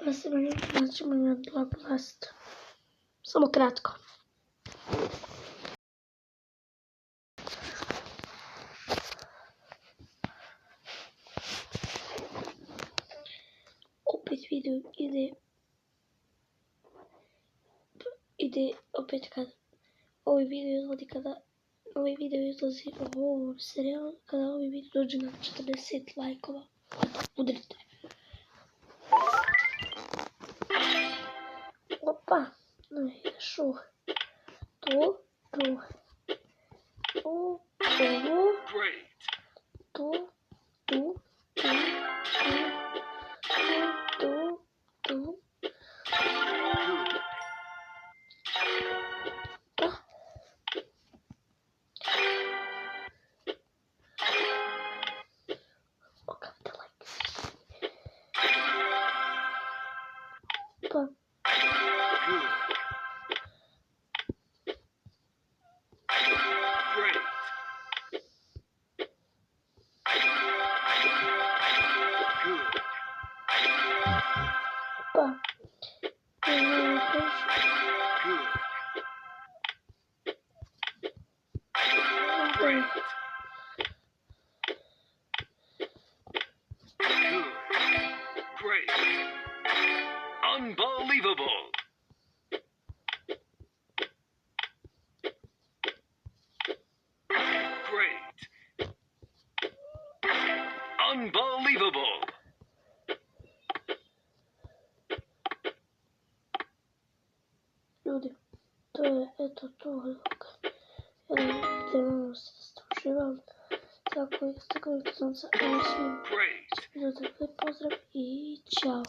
Znaczy moja Bloodlust. Samo kratko. Opet video ide opet kad ovaj video izlazi ovo serijal, kada ovaj video dođe na 40 lajkova, udrite. Opa, ideš tu, Unbelievable! Great! Unbelievable! Ljudi, to je eto to. Idemo se da ste uživali. Tako ste koji sam sa svim. Lijep pozdrav i čao.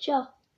Ćao.